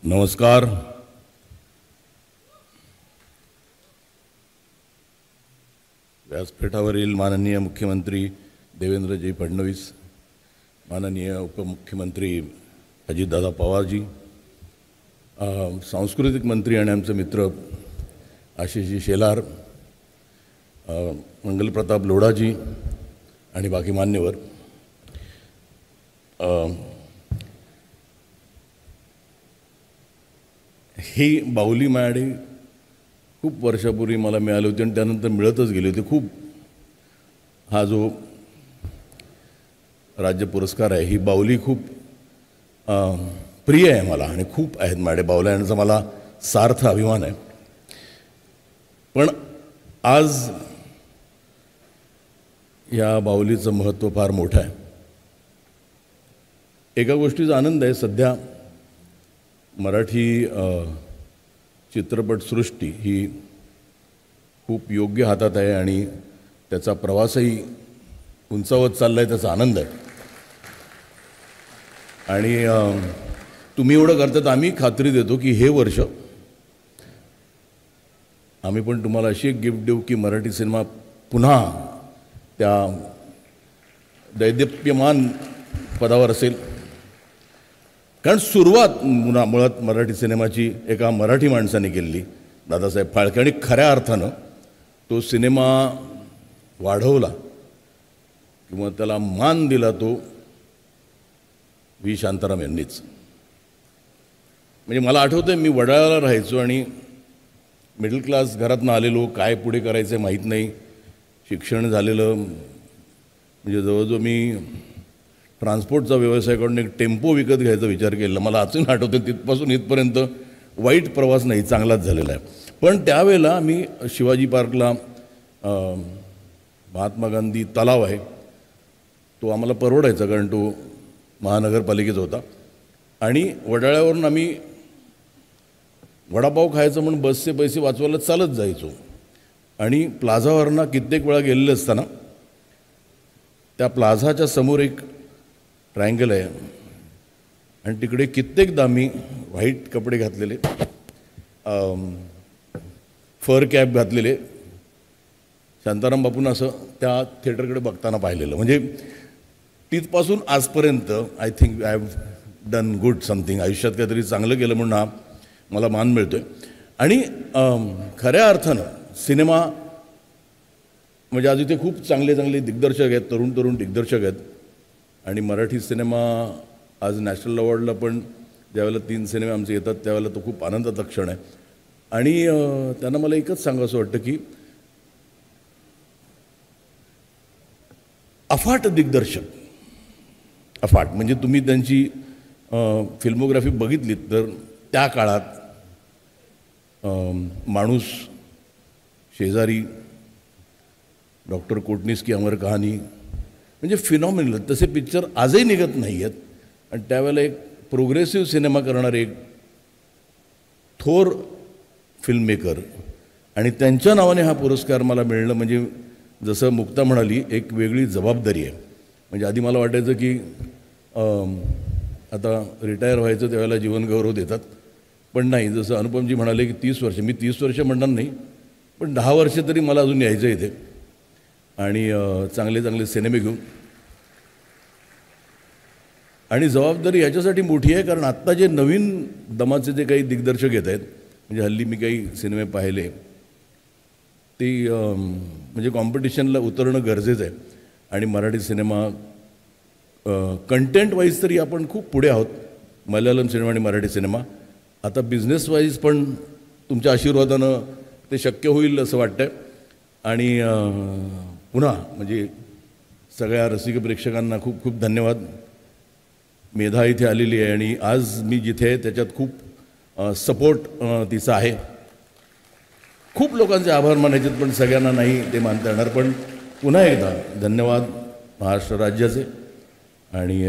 नमस्कार. व्यासपीठावरील माननीय मुख्यमंत्री देवेंद्रजी फडणवीस, माननीय उपमुख्यमंत्री अजितदादा पवारजी, सांस्कृतिक मंत्री आणि आमचे मित्र आशिषजी शेलार, मंगलप्रताप लोढाजी आणि बाकी मान्यवर, ही बाहुली माझ्याकडे खूप वर्षापूर्वी मला मिळाली होती आणि त्यानंतर मिळतच गेली होती. खूप हा जो राज्य पुरस्कार आहे, ही बाहुली खूप प्रिय आहे मला आणि खूप आहेत माझ्याकडे बाहुल्या यांचा मला सार्थ अभिमान आहे. पण आज या बाहुलीचं महत्त्व फार मोठं आहे. एका गोष्टीचा आनंद आहे, सध्या मराठी चित्रपटसृष्टी ही खूप योग्य हातात आहे आणि त्याचा प्रवासही उंचावत चालला आहे, त्याचा आनंद आहे. आणि तुम्ही एवढं करतात, आम्ही खात्री देतो की हे वर्ष आम्ही पण तुम्हाला अशी एक गिफ्ट देऊ की मराठी सिनेमा पुन्हा त्या दैदिप्यमान पदावर असेल. कारण सुरुवात मुळात मराठी सिनेमाची एका मराठी माणसाने केली, दादासाहेब फाळके, आणि खऱ्या अर्थानं तो सिनेमा वाढवला किंवा त्याला मान दिला तो व्ही शांताराम यांनीच. म्हणजे मला आठवतं आहे, मी वडाळ्याला राहायचो आणि मिडल क्लास घरातनं आलेलो, काय पुढे करायचं माहीत नाही, शिक्षण झालेलं, म्हणजे जवळजवळ मी ट्रान्सपोर्टचा व्यवसाय करून एक टेम्पो विकत घ्यायचा विचार केला. मला अजून आठवतं, तिथपासून इथपर्यंत वाईट प्रवास नाही, चांगलाच झालेला आहे. पण त्यावेळेला मी शिवाजी पार्कला महात्मा गांधी तलाव आहे, तो आम्हाला परवडायचा कारण तो महानगरपालिकेचा होता. आणि वडाळ्यावरून आम्ही वडापाव खायचं म्हणून बसचे पैसे वाचवायला चालत जायचो. आणि प्लाझावरनं कित्येक वेळा गेलेले असताना त्या प्लाझाच्या समोर एक ट्रायंगल आहे आणि तिकडे कित्येकदा मी व्हाईट कपडे घातलेले, फर कॅप घातलेले शांताराम बापूंना असं त्या थिएटरकडे बघताना पाहिलेलं. म्हणजे तिथपासून आजपर्यंत I think I have done good something, आयुष्यात काहीतरी चांगलं केलं म्हणून हा मला मान मिळतो आहे. आणि खऱ्या अर्थानं सिनेमा म्हणजे आज इथे खूप चांगले चांगले दिग्दर्शक आहेत, तरुण तरुण दिग्दर्शक आहेत. आणि मराठी सिनेमा आज नॅशनल अवॉर्डला पण ज्यावेळेला 3 सिनेमे आमचे येतात त्यावेळेला तो खूप आनंदाचा क्षण आहे. आणि त्यांना मला एकच सांगावं वाटतं की अफाट दिग्दर्शक, अफाट म्हणजे तुम्ही त्यांची फिल्मोग्राफी बघितलीत तर त्या काळात माणूस, शेजारी, डॉक्टर कोटणीस की अमर कहाणी, म्हणजे फिनॉमिनल तसे पिक्चर आजही निघत नाही आहेत. आणि त्यावेळेला एक प्रोग्रेसिव्ह सिनेमा करणारे एक थोर फिल्ममेकर आणि त्यांच्या नावाने हा पुरस्कार मला मिळणं म्हणजे जसं मुक्ता म्हणाली, एक वेगळी जबाबदारी आहे. म्हणजे आधी मला वाटायचं की आता रिटायर व्हायचं त्यावेळेला जीवनगौरव देतात, पण नाही. जसं अनुपमजी म्हणाले की 30 वर्ष, मी 30 वर्ष म्हणणार नाही, पण 10 वर्ष तरी मला अजून यायचं इथे आणि चांगले चांगले सिनेमे घेऊन. आणि जबाबदारी याच्यासाठी मोठी आहे कारण आत्ता जे नवीन दमाचे जे काही दिग्दर्शक येत आहेत, म्हणजे हल्ली मी काही सिनेमे पाहिले, ते म्हणजे कॉम्पिटिशनला उतरणं गरजेचं आहे. आणि मराठी सिनेमा कंटेंट वाईज तरी आपण खूप पुढे आहोत, मल्याळम सिनेमा आणि मराठी सिनेमा. आता बिझनेस वाईज पण तुमच्या आशीर्वादानं ते शक्य होईल असं वाटतं. आणि पुन्हा म्हणजे सगळ्या रसिक प्रेक्षकांना खूप खूप धन्यवाद. मेधा इथे आलेली आहे आणि आज मी जिथे आहे त्याच्यात खूप सपोर्ट तिचा आहे. खूप लोकांचे आभार मानायचे पण सगळ्यांना नाही ते मानता येणार. पण पुन्हा एकदा धन्यवाद महाराष्ट्र राज्याचे आणि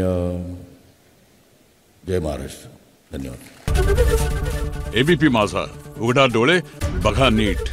जय महाराष्ट्र. धन्यवाद. एबीपी माझा, उघडा डोळे बघा नीट.